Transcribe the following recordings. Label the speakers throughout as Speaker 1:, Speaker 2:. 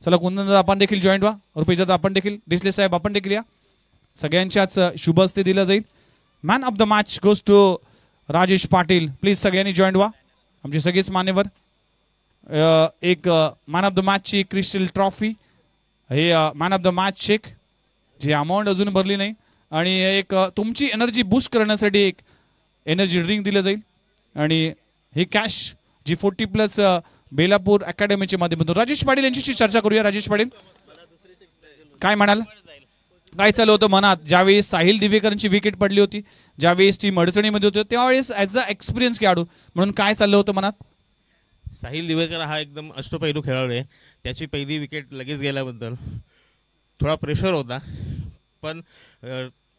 Speaker 1: चला कुंदनदादा आपण देखील जॉईन व्हा, रुपेशदादा आपण देखील, डिसले साहेब आपण देखील या. सगळ्यांच्याच शुभ हस्ते दिलं जाईल. Man of the match goes to Rajesh Patil. Please सगळ्यांनी जॉईन व्हा, आमचे सगळेच मान्यवर. एक मॅन ऑफ द मॅचची क्रिस्टल ट्रॉफी, हे man of the match cheque जी अमाऊंट अजून भरली नाही, आणि एक तुमची एनर्जी बूस्ट करण्यासाठी एक एनर्जी ड्रिंक दिलं जाईल, आणि ही कॅश जी 40+ बेलापूर अकॅडमीच्या माध्यमातून. राजेश पाटील यांच्याशी चर्चा करूया. राजेश पाटील काय म्हणाल, काय चालू होतं मनात ज्यावेळेस साहिल दिवेकरांची विकेट पडली होती, ज्यावेळेस टीम अडचणीमध्ये होती, त्यावेळेस ॲज अ एक्सपिरियन्स खेळाडू म्हणून काय चाललं होतं मनात?
Speaker 2: साहिल दिवेकर हा एकदम अष्टपैलू खेळाडू आहे. त्याची पहिली विकेट लगेच गेल्याबद्दल थोडा प्रेशर होता, पण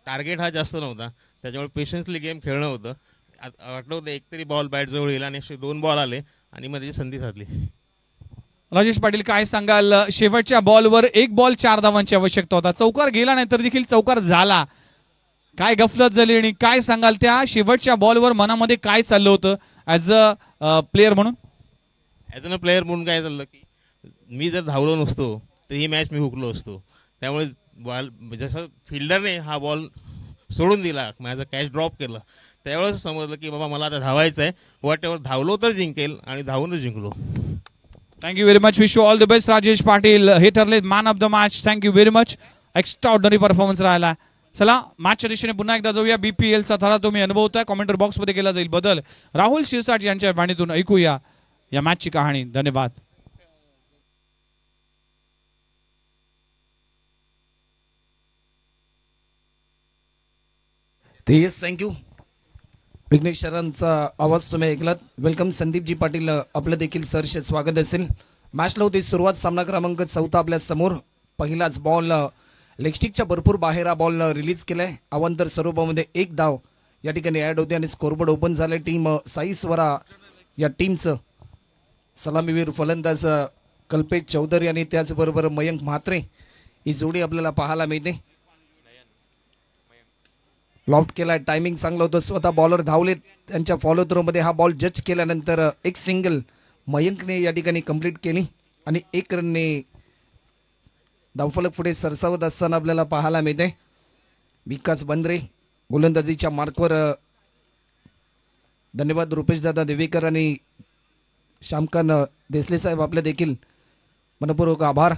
Speaker 2: टार्गेट हा जास्त नव्हता, त्याच्यामुळे पेशन्सली गेम खेळणं होतं. वाटलं होतं एकतरी बॉल बॅटजवळ येईल, आणि असे 2 बॉल आले आणि मग त्याची संधी साधली.
Speaker 1: राजेश पाटील काय सांगाल, शेवटच्या बॉलवर 1 बॉल 4 धावांची आवश्यकता होता, चौकार गेला नाही तर देखील चौकार झाला, काय गफलत झाली, आणि काय सांगाल त्या शेवटच्या बॉलवर मनामध्ये काय चाललं होतं ॲज अ प्लेअर म्हणून?
Speaker 2: ॲज अ प्लेअर म्हणून काय चाललं की मी जर धावलो नसतो तर ही मॅच मी हुकलो असतो. त्यामुळे बॉल जसं फिल्डरने हा बॉल सोडून दिला, माझा कॅच ड्रॉप केला, त्यावेळेस समजलं की बाबा मला आता धावायचं आहे. वॉट एव्हर, धावलो तर जिंकेल, आणि धावूनच जिंकलो.
Speaker 1: Thank you very much, wish you all the best Rajesh Patil. हे ठरले man of the match. Thank you very much, extra ordinary performance राहिला. चला मॅचच्या दिशेने पुन्हा एकदा जाऊया. BPLचा थरा तुम्ही अनुभवताय, कॉमेंटर बॉक्समध्ये केला जाईल बदल. राहुल शिरसाट यांच्या वाणीतून ऐकूया या मॅचची कहाणी. धन्यवाद.
Speaker 3: Yes, thank you. विघ्नेश सरांचा आवाज तुम्ही ऐकलात. वेलकम संदीपजी पाटील, आपलं देखील सहर्ष स्वागत असेल. मॅचला होती सुरुवात. सामना क्रमांक 4 आपल्या समोर. पहिलाच बॉल लेगस्टिकच्या भरपूर बाहेर हा बॉल रिलीज केलाय. अवांतर स्वरूपामध्ये 1 धाव या ठिकाणी ॲड होते, आणि स्कोरबोर्ड ओपन झाले. टीम साई स्वरा या टीमचं सलामीवीर फलंदाज कल्पेश चौधरी आणि त्याचबरोबर मयंक म्हात्रे ही जोडी आपल्याला पाहायला मिळते. लॉफ्ट केला, टायमिंग चांगलं होतं, स्वतः बॉलर धावले. त्यांच्या फॉलो थ्रोमध्ये हा बॉल जज केल्यानंतर एक सिंगल मयंकने या ठिकाणी कंप्लीट केली, आणि 1 रनने धावफलक पुढे सरसावत असताना आपल्याला पाहायला मिळते. विकास बंद्रे गोलंदाजीच्या मार्कवर. धन्यवाद रुपेशदादा देवेकर आणि श्यामकांत देसले साहेब, आपले देखील मनपूर्वक आभार.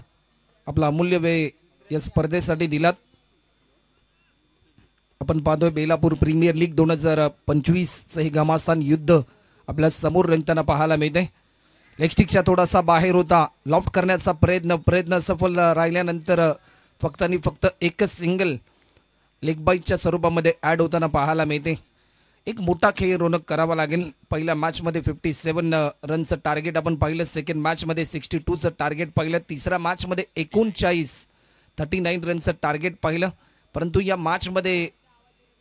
Speaker 3: आपला अमूल्य वेळ या स्पर्धेसाठी दिलात. आपण पाहतोय बेलापूर प्रीमियर लीग 2025चं हे घमासान युद्ध आपल्या समोर रंगताना पाहायला मिळते. लेगस्टिकच्या थोडासा बाहेर होता, लॉफ्ट करण्याचा प्रयत्न सफल राहिल्यानंतर फक्त आणि फक्त एकच सिंगल लेग बाईटच्या स्वरूपामध्ये ॲड होताना पाहायला मिळते. एक मोठा खेळ रोनक करावा लागेल. पहिल्या मॅचमध्ये 57 रनचं टार्गेट आपण पाहिलं, सेकंड मॅचमध्ये 62चं टार्गेट पाहिलं, तिसऱ्या मॅचमध्ये 39 रनचं टार्गेट पाहिलं. परंतु या मॅचमध्ये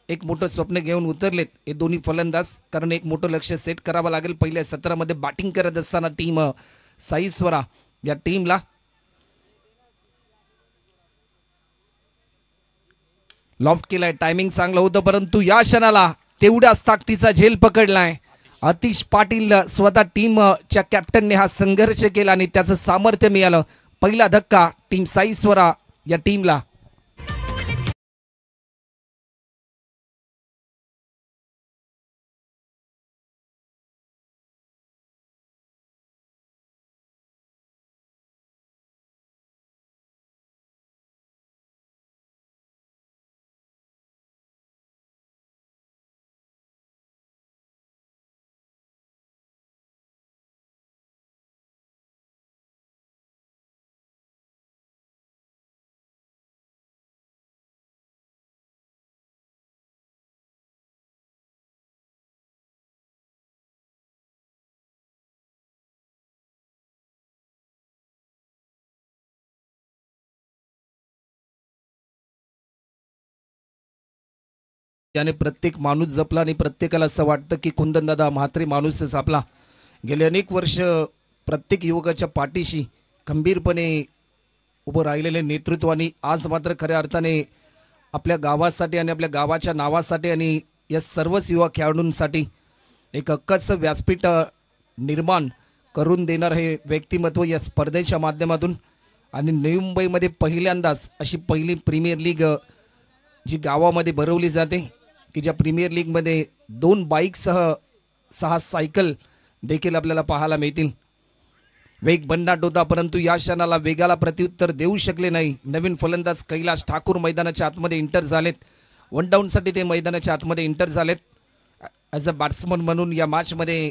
Speaker 3: एक मोठं स्वप्न घेऊन उतरलेत हे दोन्ही फलंदाज, कारण एक मोठं लक्ष सेट करावं लागेल. पहिल्या 17 मध्ये बॅटिंग करत असताना टीम साई स्वरा या टीमला लॉफ्ट केलाय. टायमिंग चांगलं होतं, परंतु या क्षणाला तेवढ्याच ताकदीचा झेल पकडलाय. आतिश पाटील स्वतः टीमच्या कॅप्टनने हा संघर्ष केला आणि त्याचं सामर्थ्य मिळालं. पहिला धक्का टीम साई स्वरा या टीमला. याने प्रत्येक माणूस जपला आणि प्रत्येकाला असं वाटतं की कुंदनदादा म्हात्रे माणूसच आपला. गेले अनेक वर्ष प्रत्येक युवकाच्या पाठीशी खंबीरपणे उभं राहिलेले नेतृत्वाने आज मात्र खऱ्या अर्थाने आपल्या गावासाठी आणि आपल्या गावाच्या नावासाठी आणि या सर्वच युवा खेळाडूंसाठी एक हक्काचं व्यासपीठ निर्माण करून देणार हे व्यक्तिमत्व या स्पर्धेच्या माध्यमातून आणि नवी मुंबईमध्ये पहिल्यांदाच अशी पहिली प्रीमियर लीग जी गावामध्ये भरवली जाते की ज्या प्रीमियर लीगमध्ये 2 बाईकसह 6 सायकल देखील आपल्याला पाहायला मिळतील. वेग भन्नाट होता परंतु या क्षणाला वेगाला प्रत्युत्तर देऊ शकले नाही. नवीन फलंदाज कैलाश ठाकूर मैदानाच्या आतमध्ये इंटर झालेत. 1 डाऊनसाठी ते मैदानाच्या आतमध्ये इंटर झालेत. ॲज अ बॅट्समन म्हणून या मॅचमध्ये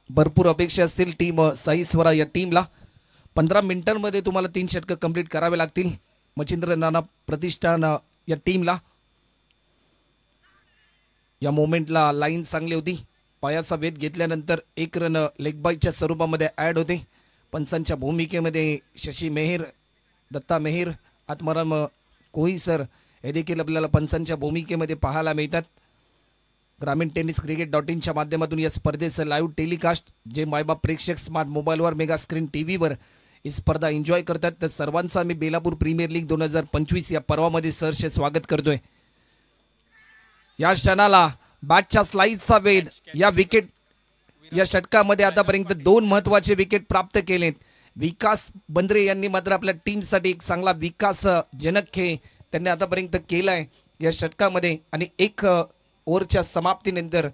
Speaker 3: भरपूर अपेक्षा असतील टीम साई स्वरा या टीमला. 15 मिनिटांमध्ये तुम्हाला 3 षटकं कंप्लीट करावे लागतील मच्छिंद्र नाना प्रतिष्ठान या टीमला. या मोमेंटला लाईन चांगली होती. पायाचा वेध घेतल्यानंतर 1 रन लेग बायच्या स्वरूपामध्ये ॲड होते. पंचांच्या भूमिकेमध्ये शशी मेहर, दत्ता मेहर, आत्माराम कोहीसर हे देखील आपल्याला पंचांच्या भूमिकेमध्ये पाहायला मिळतात. ग्रामीण टेनिस cricket.in माध्यमातून या स्पर्धेचं लाईव्ह टेलिकास्ट जे मायबाप प्रेक्षक स्मार्ट मोबाईलवर मेगा स्क्रीन टीव्हीवर ही स्पर्धा एन्जॉय करतात तर सर्वांचं आम्ही बेलापूर प्रीमियर लीग 2025 या पर्वामध्ये सहर्ष स्वागत करतोय. या क्षणाला बॅटच्या स्लाइसचा वेध या विकेट या षटकामध्ये आतापर्यंत 2 महत्त्वाचे विकेट प्राप्त केलेत. विकास बंद्रे यांनी मात्र आपल्या टीमसाठी एक चांगला विकासजनक खेळ त्यांनी आतापर्यंत केलाय या षटकामध्ये. आणि 1 ओव्हरच्या समाप्तीनंतर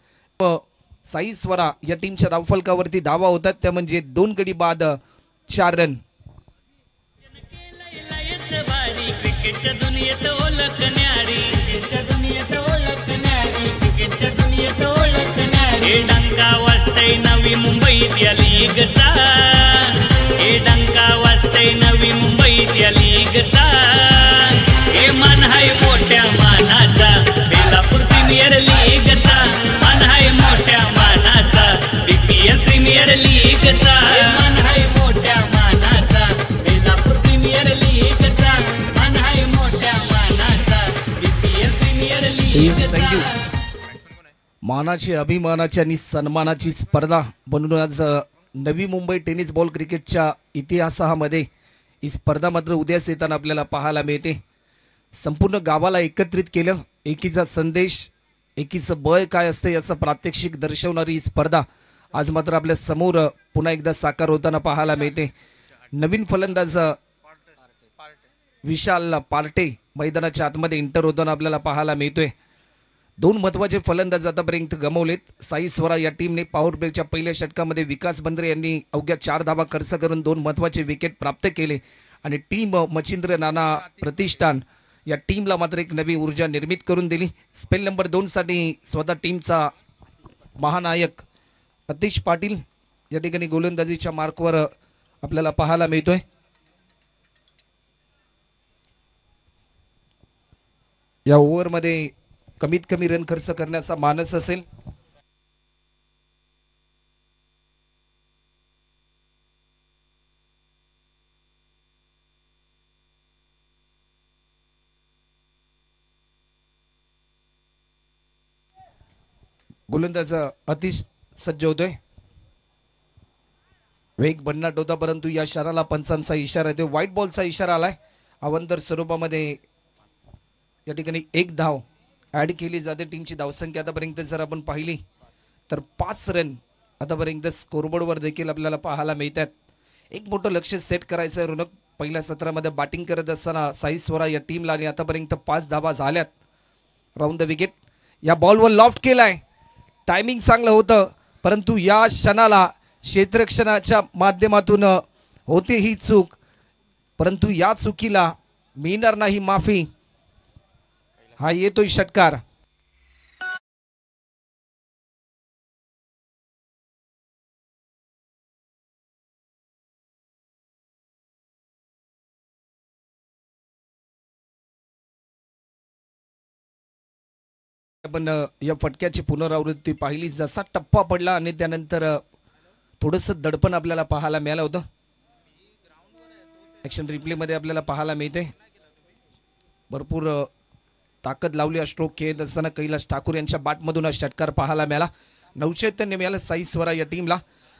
Speaker 3: साई स्वरा या टीमच्या धावफलकावरती धावा होतात त्या म्हणजे 2 गडी बाद 4 रन.
Speaker 4: क्रिकेटच्या दुनियेत ओळख न्यारी, क्रिकेटच्या दुनियेत ओळख न्यारी, क्रिकेटच्या दुनियेत ओळख न्यारी. हे डंका वाजतय नवी मुंबईत या लीगचा, हे डंका वाजतय नवी मुंबईत या लीगचा. हे मान हाय मोठ्या मानाचा बेलापूर प्रीमियर लीगचा, मान हाय मोठ्या मानाचा BPL प्रीमियर लीगचा. मान हाय मोठ्या मानाचा बेलापूर प्रीमियर लीगचा, मान हाय मोठ्या मानाचा BPL प्रीमियर लीगचा.
Speaker 3: थँक्यू. मानाची, अभिमानाची आणि सन्मानाची स्पर्धा बनून आज नवी मुंबई टेनिस बॉल क्रिकेटच्या इतिहासामध्ये ही स्पर्धा मात्र उद्याच येताना आपल्याला पाहायला मिळते. संपूर्ण गावाला एकत्रित केलं. एकीचा संदेश, एकीचं बळ काय असतं याचं प्रात्यक्षिक दर्शवणारी ही स्पर्धा आज मात्र आपल्या समोर पुन्हा एकदा साकार होताना पाहायला मिळते. नवीन फलंदाज विशाल पार्टे मैदानाच्या आतमध्ये इंटर होताना आपल्याला पाहायला मिळतोय. 2 महत्त्वाचे फलंदाज आतापर्यंत गमावलेत. साई स्वरा या टीमने पॉवर प्लेच्या पहिल्या षटकामध्ये विकास बंद्रे यांनी अवघ्या 4 धावा खर्च करून 2 महत्त्वाचे विकेट प्राप्त केले आणि टीम मच्छिंद्र नाना प्रतिष्ठान या टीमला मात्र एक नवी ऊर्जा निर्मित करून दिली. स्पेल नंबर 2 साठी स्वतः टीमचा महानायक अतिश पाटील या ठिकाणी गोलंदाजीच्या मार्कवर आपल्याला पाहायला मिळतोय. या ओव्हरमध्ये कमीत कमी रन खर्च करण्याचा मानस असेल. गोलंदाज अतिश सज्ज होतोय. वेग भन्नाट होता परंतु या क्षणाला पंचांचा इशारा येतो. व्हाईट बॉलचा इशारा आलाय. अवंतर स्वरूपामध्ये या ठिकाणी 1 धाव ॲड केली जाते. टीमची धावसंख्या आतापर्यंत जर आपण पाहिली तर 5 रन आतापर्यंत स्कोरबोर्डवर देखील आपल्याला पाहायला मिळतात. एक मोठं लक्ष सेट करायचं आहे रोनक. पहिल्या सत्रामध्ये बॅटिंग करत असताना साई स्वरा या टीमला आणि आतापर्यंत 5 धावा झाल्यात. राऊंड द विकेट या बॉलवर लॉफ्ट केलाय. टायमिंग चांगलं होतं परंतु या क्षणाला क्षेत्ररक्षणाच्या माध्यमातून होते ही चूक परंतु या चुकीला मिळणार नाही माफी. हा येतोय षटकार. आपण या फटक्याची पुनरावृत्ती पाहिली. जसा टप्पा पडला आणि त्यानंतर थोडंसं दडपण आपल्याला पाहायला मिळालं होतं. ॲक्शन रिप्लेमध्ये आपल्याला पाहायला मिळते. भरपूर ताकद लावली स्ट्रोक खेळत असताना कैलाश ठाकूर यांच्या बॅटमधून षटकार पाहायला मिळाला. नवचैतन्य मिळालं साई स्वरा या टीमला.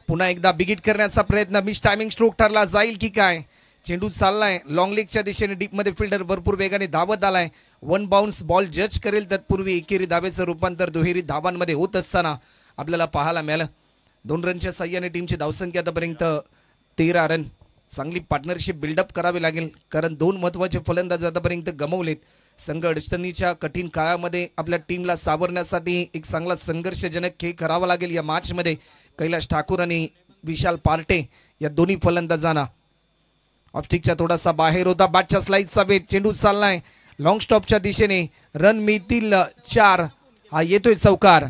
Speaker 3: पुन्हा एकदा बिगिट करण्याचा प्रयत्न. मिस टायमिंग स्ट्रोक ठरला जाईल की काय. चेंडू चाललाय लॉंग लेगच्या दिशेने. डीपमध्ये फिल्डर भरपूर वेगाने धावत आलाय. 1 बाउन्स बॉल जज करेल तत्पूर्वी एकेरी धावेचं रूपांतर दुहेरी धावांमध्ये होत असताना आपल्याला पाहायला मिळालं. 2 रनच्या साह्याने टीमची धावसंख्या आतापर्यंत 13 रन. चांगली पार्टनरशिप बिल्डअप करावी लागेल, कारण दोन महत्त्वाचे फलंदाज आतापर्यंत गमावलेत. संघ अडचणीच्या कठीण काळामध्ये आपल्या टीमला सावरण्यासाठी एक चांगला संघर्षजनक खेळ करावा लागेल. या मॅचमध्ये कैलाश ठाकूर आणि विशाल पार्टे या दोन्ही फलंदाजांना. ऑफस्टिकच्या थोडासा बाहेर होता, बॅटच्या स्लाइसचा वेट, चेंडू चाललाय लॉंग स्टॉपच्या दिशेने, रन मिळतील 4. हा येतोय चौकार.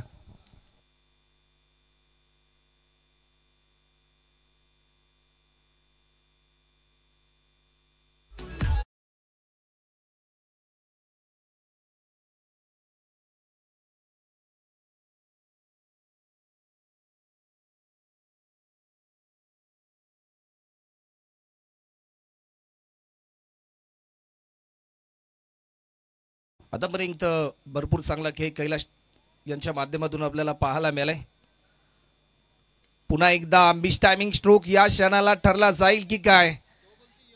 Speaker 3: आतापर्यंत भरपूर चांगला खेळ कैलाश यांच्या माध्यमातून आपल्याला पाहायला मिळालाय. पुन्हा एकदा आंबिश टायमिंग स्ट्रोक या क्षणाला ठरला जाईल की काय.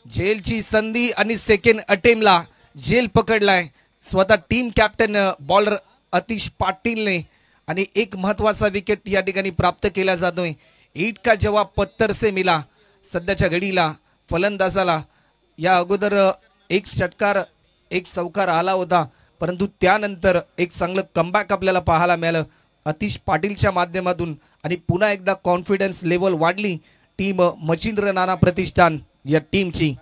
Speaker 3: झेलची संधी आणि सेकंड अटेम्प्टला झेल पकडलाय स्वतः टीम कॅप्टन बॉलर अतिश पाटीलने, आणि एक महत्वाचा विकेट या ठिकाणी प्राप्त केला जातोय. ईट का जवाब पत्थर से मिला. सध्याच्या घडीला फलंदाजाला या अगोदर एक षटकार एक चौकार आला होता, परंतु त्यानंतर एक चांगलं कमबॅक आपल्याला पाहायला मिळालं अतिश पाटीलच्या माध्यमातून, आणि पुन्हा एकदा कॉन्फिडन्स लेवल वाढली टीम मच्छिंद्र नाना प्रतिष्ठान या टीमची.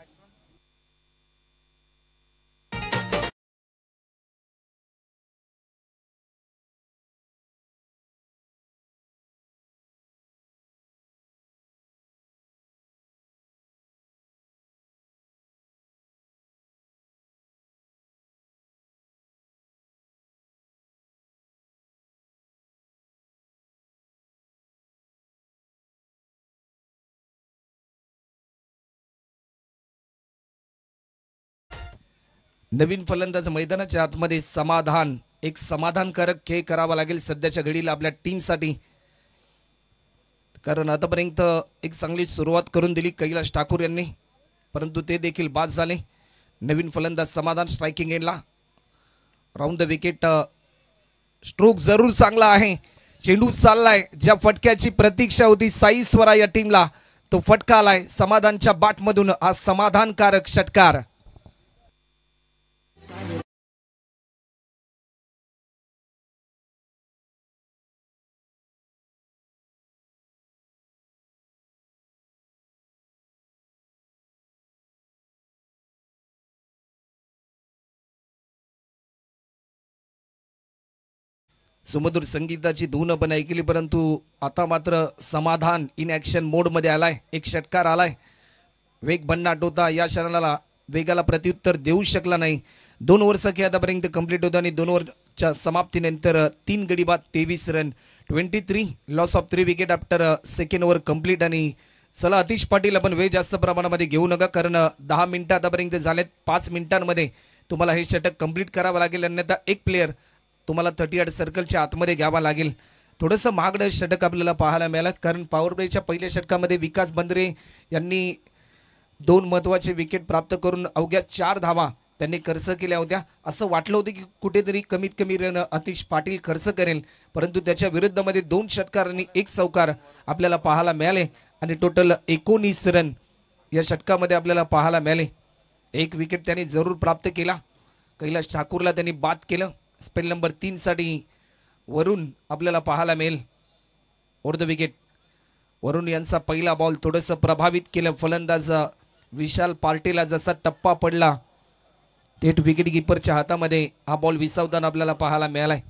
Speaker 3: नवीन फलंदाज मैदानाच्या आतमध्ये समाधान, एक समाधानकारक खेळ करावा लागेल सध्याच्या घडीला आपल्या टीमसाठी, कारण आतापर्यंत एक चांगली सुरुवात करून दिली कैलाश ठाकूर यांनी, परंतु ते देखील बाद झाले. नवीन फलंदाज समाधान स्ट्रायकिंग एंडला. Round the wicket. स्ट्रोक जरूर चांगला आहे, चेंडू चाललाय, ज्या फटक्याची प्रतीक्षा होती साई स्वरा या टीमला तो फटका आलाय समाधानच्या बॅटमधून. हा समाधानकारक षटकार. सुमधुर संगीताची धून पण ऐकली, परंतु आता मात्र समाधान इन ॲक्शन मोडमध्ये आलाय. एक षटकार आलाय, वेग भन्नाट होता, या क्षणाला वेगाला प्रत्युत्तर देऊ शकला नाही. 2 ओव्हरचा खेळ आतापर्यंत कंप्लीट होता आणि 2 ओव्हरच्या समाप्तीनंतर 3 गडी बाद 23 run, 23 loss of 3 wicket after second over complete. आणि चला अतिश पाटील आपण वेळ जास्त प्रमाणामध्ये घेऊ नका, कारण 10 मिनिटं आतापर्यंत झालेत. 5 मिनिटांमध्ये तुम्हाला हे षटक कंप्लीट करावं लागेल, अन्यथा एक प्लेयर तुम्हाला 38 सर्कलच्या आतमध्ये घ्यावा लागेल. थोडंसं महागडं षटक आपल्याला पाहायला मिळालं, कारण पॉवर प्लेच्या पहिल्या षटकामध्ये विकास बंद्रे यांनी 2 महत्त्वाचे विकेट प्राप्त करून अवघ्या 4 धावा त्यांनी खर्च केल्या होत्या. असं वाटलं होतं की कुठेतरी कमीत कमी रन अतिश पाटील खर्च करेल, परंतु त्याच्या विरुद्धमध्ये 2 षटकार आणि 1 चौकार आपल्याला पाहायला मिळाले, आणि टोटल 19 रन या षटकामध्ये आपल्याला पाहायला मिळाले. 1 विकेट त्यांनी जरूर प्राप्त केला. कैलाश ठाकूरला त्यांनी बाद केलं. स्पेल नंबर 3 साठी वरुण आपल्याला पाहायला मिळेल ओव्हर द विकेट. वरुण यांचा पहिला बॉल थोडंसं प्रभावित केलं फलंदाज विशाल पार्टेला. जसा टप्पा पडला थेट विकेट कीपरच्या हातामध्ये हा बॉल विसावताना आपल्याला पाहायला मिळालाय.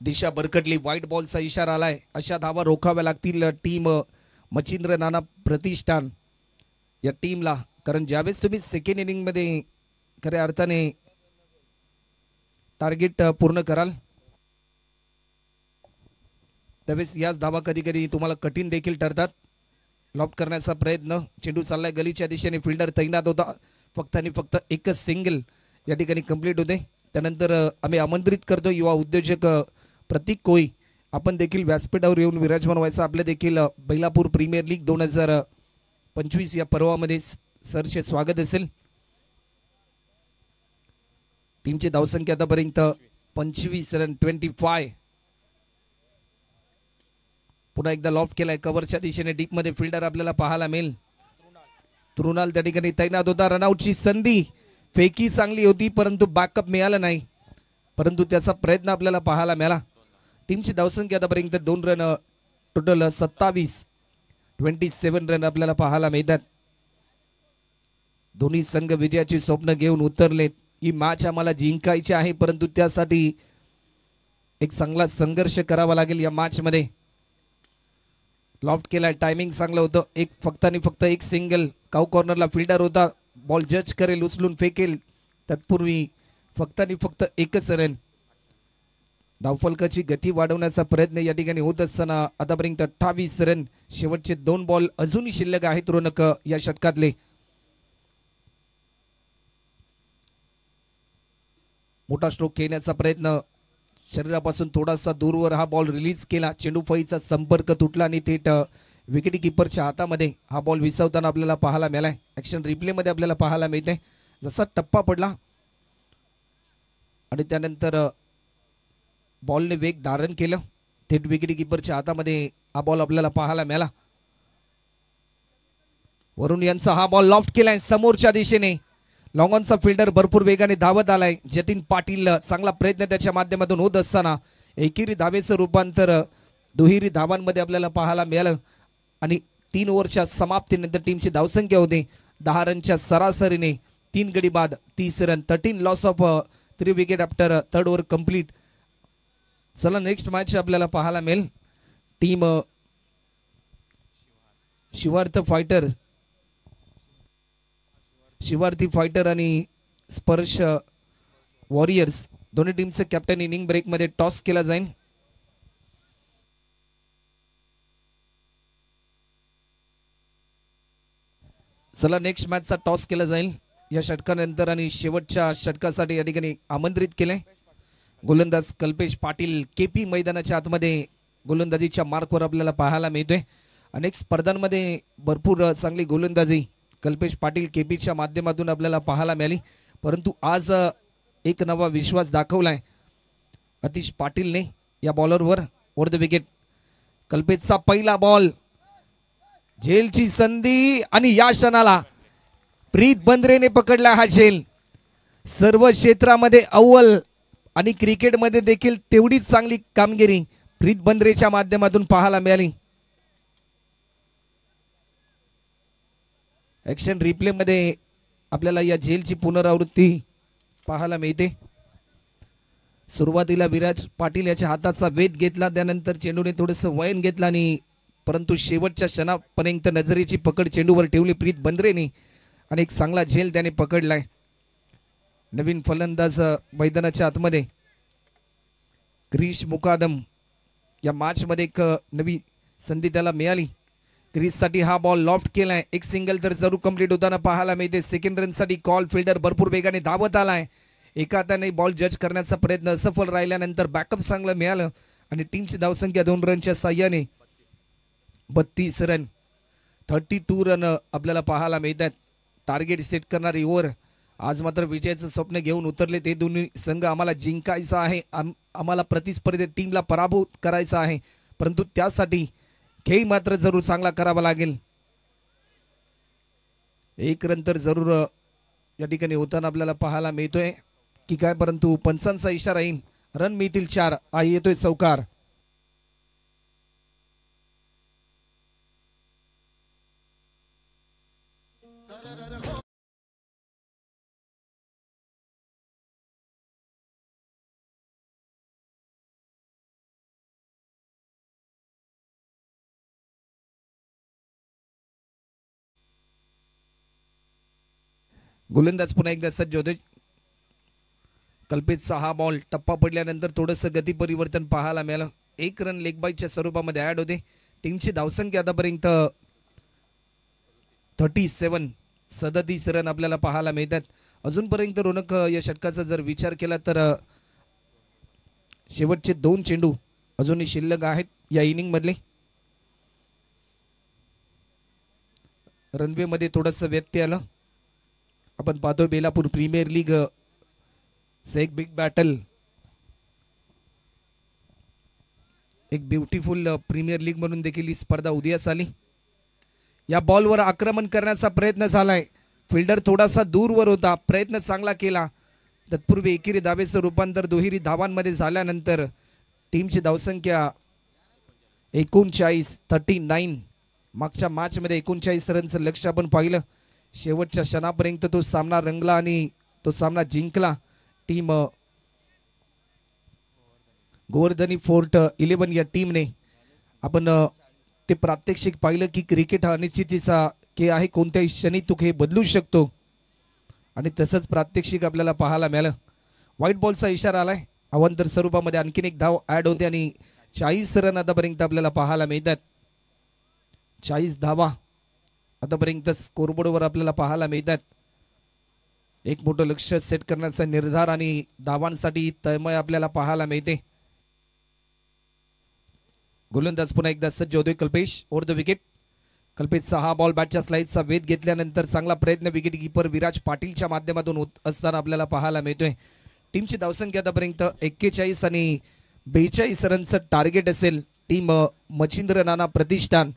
Speaker 3: दिशा भरकटली, व्हाईट बॉलचा इशारा आलाय. अशा धावा रोखाव्या लागतील टीम मच्छिंद्र नाना प्रतिष्ठान या टीमला, कारण ज्यावेळेस तुम्ही सेकंड इनिंगमध्ये खऱ्या अर्थाने टार्गेट पूर्ण कराल त्यावेळेस याच धावा कधी कधी तुम्हाला कठीण देखील ठरतात. लॉफ्ट करण्याचा प्रयत्न, चेंडू चाललाय गलीच्या दिशेने, फिल्डर तैनात होता, फक्त आणि फक्त एकच सिंगल या ठिकाणी कंप्लीट होते. त्यानंतर आम्ही आमंत्रित करतो युवा उद्योजक प्रतीक कोई, आपण देखील व्यासपीठावर येऊन विराजमान व्हायचं. आपले देखील बैलापूर प्रीमियर लीग 2025 या पर्वामध्ये सरचे स्वागत असेल. टीमची धावसंख्या आतापर्यंत 25 रन 25. पुन्हा एकदा लॉफ्ट केलाय कव्हरच्या दिशेने डीप मध्ये फिल्डर आपल्याला पाहायला मिळेल. तृणाल त्या ठिकाणी तैनात होता. रनआउटची संधी, फेकी चांगली होती परंतु बॅकअप मिळाला नाही, परंतु त्याचा प्रयत्न आपल्याला पाहायला मिळाला. टीमची धावसंख्या आतापर्यंत 2 रन, टोटल 27 रन आपल्याला पाहायला मिळतात. दोन्ही संघ विजयाची स्वप्न घेऊन उतरलेत. ही मॅच आम्हाला जिंकायची आहे, परंतु त्यासाठी एक चांगला संघर्ष करावा लागेल. या मॅच मध्ये लॉफ्ट केलाय, टायमिंग चांगलं होतं. फक्त आणि फक्त एक सिंगल. काऊ कॉर्नरला फिल्डर होता, बॉल जज करेल, उचलून फेकेल. तत्पूर्वी फक्त आणि फक्त एकच रन. धावफलकाची गती वाढवण्याचा प्रयत्न या ठिकाणी होत असताना आतापर्यंत 28 रन. शेवटचे 2 बॉल अजूनही शिल्लक आहेत रोनक या षटकातले. मोठा स्ट्रोक खेळण्याचा प्रयत्न, शरीरापासून थोडासा दूरवर हा बॉल रिलीज केला. चेंडू फळीचा संपर्क तुटला आणि थेट विकेट किपरच्या हातामध्ये हा बॉल विसवताना आपल्याला पाहायला मिळालाय. ऍक्शन रिप्ले मध्ये आपल्याला पाहायला मिळते. जसा टप्पा पडला आणि त्यानंतर बॉलने वेग धारण केलं, थेट विकेट किपरच्या हातामध्ये हा बॉल आपल्याला पाहायला मिळाला. वरुण यांचा हा बॉल लॉफ्ट केलाय समोरच्या दिशेने. लॉंग ऑनचा फिल्डर भरपूर वेगाने धावत आलाय. जतीन पाटील चांगला प्रयत्न त्याच्या माध्यमातून होत असताना एकेरी धावेचं रूपांतर दुहेरी धावांमध्ये आपल्याला पाहायला मिळालं. आणि 3 ओव्हरच्या समाप्तीनंतर टीमची धावसंख्या होते 10 रनच्या सरासरीने. 3 गडी बाद 30 run. 13 loss of 3 wicket after 3rd over complete. चला नेक्स्ट मॅच आपल्याला पाहायला मिळेल. टीम शिवार्थी फायटर आणि स्पर्श वॉरियर्स दोन्ही टीमचे कॅप्टन इनिंग ब्रेक मध्ये टॉस केला जाईल. चला नेक्स्ट मॅचचा टॉस केला जाईल या षटकानंतर आणि शेवटच्या षटकासाठी या ठिकाणी आमंत्रित केले गोलंदाज कल्पेश पाटील. केपी मैदानाच्या आतमध्ये गोलंदाजीच्या मार्कवर आपल्याला पाहायला मिळतोय. अनेक स्पर्धांमध्ये भरपूर चांगली गोलंदाजी कल्पेश पाटील केपीच्या माध्यमातून आपल्याला पाहायला मिळाली, परंतु आज एक नवा विश्वास दाखवलाय अतिश पाटीलने या बॉलरवर. ओव्हर द विकेट कल्पेशचा पहिला बॉल, झेलची संधी आणि या क्षणाला प्रीत बंद्रेने पकडला हा झेल. सर्व क्षेत्रामध्ये अव्वल आणि क्रिकेटमध्ये देखील तेवढीच चांगली कामगिरी प्रीत बंद्रेच्या माध्यमातून पाहायला मिळाली. ऍक्शन रिप्ले मध्ये आपल्याला या झेलची पुनरावृत्ती पाहायला मिळते. सुरुवातीला विराज पाटील याच्या हाताचा वेध घेतला, त्यानंतर चेंडूने थोडंसं वयन घेतला आणि परंतु शेवटच्या क्षणापर्यंत नजरेची पकड चेंडूवर ठेवली प्रीत बंद्रेने आणि एक चांगला झेल त्याने पकडलाय. नवीन फलंदाज मैदानाच्या आतमध्ये क्रिश मुकादम. या मॅच मध्ये एक नवी संधी त्याला मिळाली. क्रिससाठी हा बॉल लॉफ्ट केलाय. एक सिंगल तर जरूर कंप्लीट होताना पाहायला मिळते. सेकंड रन साठी कॉल, फिल्डर भरपूर वेगाने धावत आलाय. एका हाताने बॉल जज करण्याचा प्रयत्न असफल राहिल्यानंतर बॅकअप चांगलं मिळालं आणि टीमची धावसंख्या 2 रनच्या साह्याने 32 रन. 32 रन आपल्याला पाहायला मिळतात. टार्गेट सेट करणारी ओव्हर. आज मात्र विजयाचं स्वप्न घेऊन उतरले ते दोन्ही संघ. आम्हाला जिंकायचं आहे, आम्हाला प्रतिस्पर्धेत टीमला पराभूत करायचा आहे, परंतु त्यासाठी खेळ मात्र जरूर चांगला करावा लागेल. 1 रन तर जरूर या ठिकाणी होताना आपल्याला पाहायला मिळतोय की काय, परंतु पंचांचा इशारा येईल. रन मिळतील 4. येतोय चौकार. गोलंदाज पुन्हा एकदा सज्ज होते. कल्पेशचा हा बॉल टप्पा पडल्यानंतर थोडंसं गती परिवर्तन पाहायला मिळालं. 1 रन लेग बाईच्या स्वरूपामध्ये ऍड होते. टीमची धावसंख्या आतापर्यंत 37 रन आपल्याला पाहायला मिळतात. अजूनपर्यंत रोनक या षटकाचा जर विचार केला तर शेवटचे 2 चेंडू अजूनही शिल्लक आहेत या इनिंग मधले. रनवे मध्ये थोडंसं व्यत्यय आलं. आपण पाहतोय बेलापूर प्रीमियर लीग एक बिग बॅटल एक ब्युटिफुल प्रीमियर लीग म्हणून देखील ही स्पर्धा उदयास आली. या बॉलवर आक्रमण करण्याचा प्रयत्न झालाय. फिल्डर थोडासा दूरवर होता, प्रयत्न चांगला केला. तत्पूर्वी एकेरी धावेचं रूपांतर दुहेरी धावांमध्ये झाल्यानंतर टीमची धावसंख्या 39. मागच्या मॅचमध्ये 39 रनचं लक्ष्य आपण पाहिलं. शेवटच्या क्षणापर्यंत तो सामना रंगला आणि तो सामना जिंकला टीम गोवर्धनी फोर्ट 11 या टीमने. आपण ते प्रात्यक्षिक पाहिलं की क्रिकेट हा अनिश्चितीचा खेळ आहे, कोणत्याही क्षणी तो खेळ बदलू शकतो आणि तसंच प्रात्यक्षिक आपल्याला पाहायला मिळालं. व्हाईट बॉलचा इशारा आलाय. अवांतर स्वरूपामध्ये आणखीन एक धाव ऍड होते आणि 40 रन आतापर्यंत आपल्याला पाहायला मिळतात. 40 धावा आतापर्यंत स्कोरबोर्डवर आपल्याला पाहायला मिळतात. एक मोठं लक्ष्य सेट करण्याचा निर्धार आणि धावांसाठी तळमळ आपल्याला पाहायला मिळते. गोलंदाज पुन्हा एकदा सज्ज होतोय कल्पेश ओव्हर द विकेट. कल्पेशचा हा बॉल बॅटच्या स्लाइडचा वेध घेतल्यानंतर चांगला प्रयत्न विकेट कीपर विराज पाटीलच्या माध्यमातून होत असताना आपल्याला पाहायला मिळतोय. टीमची धावसंख्या आतापर्यंत 41 आणि 42 रनचं टार्गेट असेल टीम मच्छिंद्र नाना प्रतिष्ठान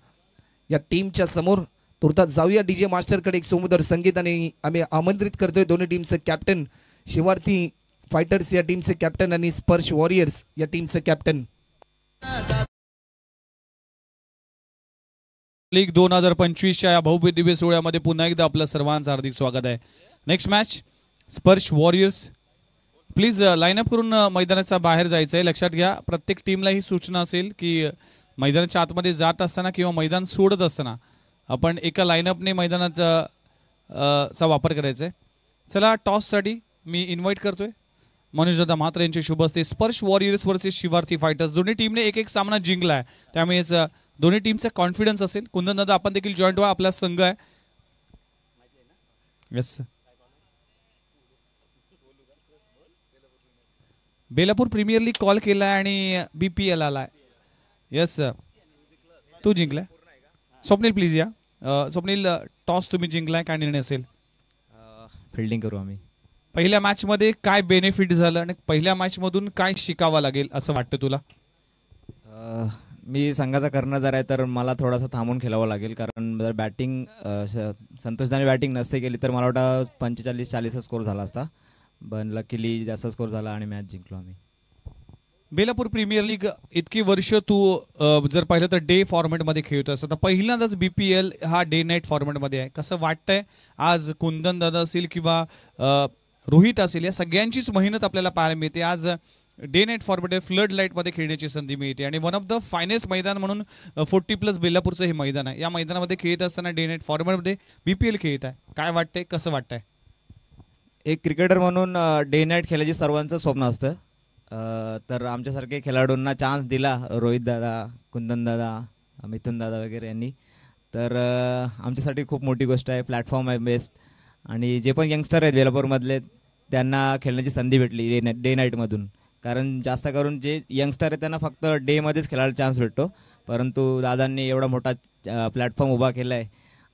Speaker 3: या टीमच्या समोर. तुर्तास जाऊया डीजे मास्टरकडे एक सुमधुर संगीत आणि आम्ही आमंत्रित करतोय दोन्ही टीमचे कॅप्टन शिवार्थी फायटर्स या टीमचे कॅप्टन आणि स्पर्श वॉरियर्स या टीमचे कॅप्टन.
Speaker 1: लीग 2025च्या या भव्य दिव्य सोहळ्यामध्ये पुन्हा एकदा आपलं सर्वांचं हार्दिक स्वागत आहे. नेक्स्ट मॅच स्पर्श वॉरियर्स. प्लीज लाईनअप करून मैदानाच्या बाहेर जायचं आहे. लक्षात घ्या, प्रत्येक टीमला ही सूचना असेल की मैदानाच्या आतमध्ये जात असताना किंवा मैदान सोडत असताना आपण एका लाईनअपने मैदानाचा वापर करायचा आहे. चला, टॉससाठी मी इन्व्हाइट करतोय मनोजदादा म्हात्रे यांचे शुभ असते. स्पर्श वॉरियर्स वर्सेस शिवार्थी फायटर्स. दोन्ही टीमने एक एक सामना जिंकला आहे, त्यामुळेच दोन्ही टीमचा कॉन्फिडन्स असेल. कुंदन दादा आपण देखील जॉईंट व्हा, आपला संघ आहे. Yes, Belapur premier league call केलाय आणि BPL आलाय. येस, तू जिंकलाय. स्वप्नील प्लीज या. स्वप्नील, टॉस तुम्ही जिंकलाय, काय निर्णय असेल?
Speaker 5: फिल्डिंग करू आम्ही.
Speaker 1: पहिल्या मॅच मध्ये काय बेनिफिट झालं आणि पहिल्या मॅच मधून काय शिकावं लागेल असं वाटतं तुला?
Speaker 5: मी संघाचा कर्णधार आहे तर मला थोडासा थांबून खेळावं लागेल, कारण जर बॅटिंग संतोषदाने बॅटिंग नसते केली तर मला वाटतं 45-40 स्कोर झाला असता. पण लकीली जास्त स्कोर झाला आणि मॅच जिंकलो आम्ही.
Speaker 1: बेलापूर प्रीमियर लीग इतकी वर्ष तू जर पाहिलं तर डे फॉर्मॅटमध्ये खेळतोस, आता पहिल्यांदाच BPL हा डे नाईट फॉर्मॅटमध्ये आहे. कसं वाटतंय आज? कुंदन दादा असेल किंवा रोहित असेल, या सगळ्यांचीच मेहनत आपल्याला पाहायला मिळते. आज डे नाईट फॉर्मॅट फ्लड लाईटमध्ये खेळण्याची संधी मिळते आणि वन ऑफ द फायनेस्ट मैदान म्हणून 40+ बेलापूरचं हे मैदान आहे. या मैदानामध्ये खेळत असताना डे नाईट फॉर्मॅटमध्ये BPL खेळत आहे. काय वाटतंय, कसं वाटतंय?
Speaker 5: एक क्रिकेटर म्हणून डे नाईट खेळायची सर्वांचं स्वप्न असतं. तर आमच्यासारखे खेळाडूंना चान्स दिला रोहित दादा, कुंदन दादा, मिथुन दादा वगैरे यांनी, तर आमच्यासाठी खूप मोठी गोष्ट आहे. प्लॅटफॉर्म आहे बेस्ट आणि जे पण यंगस्टर आहेत बेलापूरमधले त्यांना खेळण्याची संधी भेटली डे नाईटमधून. कारण जास्त करून जे यंगस्टर आहेत त्यांना फक्त डेमध्येच खेळायला चान्स भेटतो, परंतु दादांनी एवढा मोठा प्लॅटफॉर्म उभा केला आहे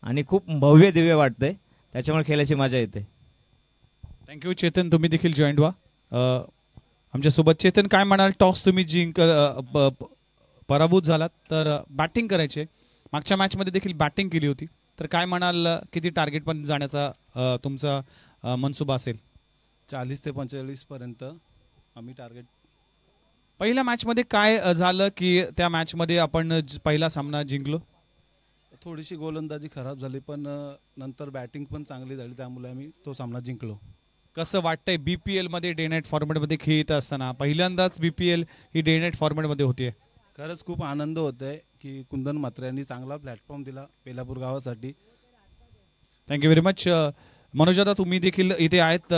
Speaker 5: आणि खूप भव्य दिव्य वाटतंय, त्याच्यामुळे खेळायची मजा येते.
Speaker 1: थँक्यू. चेतन, तुम्ही देखील जॉईंट व्हा आमच्यासोबत. चेतन, काय म्हणाल? टॉस तुम्ही पराभूत झालात तर बॅटिंग करायचे. मागच्या मॅचमध्ये देखील बॅटिंग केली होती, तर काय म्हणाल, किती टार्गेट पण जाण्याचा तुमचा मनसुबा असेल?
Speaker 6: 40 ते 45 पर्यंत आम्ही टार्गेट.
Speaker 1: पहिल्या मॅचमध्ये काय झालं की त्या मॅचमध्ये आपण पहिला सामना जिंकलो?
Speaker 6: थोडीशी गोलंदाजी खराब झाली, पण नंतर बॅटिंग पण चांगली झाली, त्यामुळे आम्ही तो सामना जिंकलो.
Speaker 1: कसं वाटतंय BPL मध्ये डे नाईट फॉर्मॅटमध्ये खेळत असताना? पहिल्यांदाच BPL ही डे नाईट फॉर्मॅटमध्ये होतीये.
Speaker 6: खरंच खूप आनंद होत आहे की कुंदन म्हात्रे यांनी चांगला प्लॅटफॉर्म दिला बेलापूर गावासाठी.
Speaker 1: Thank you very much. मनोजदा, तुम्ही देखील इथे आहेत.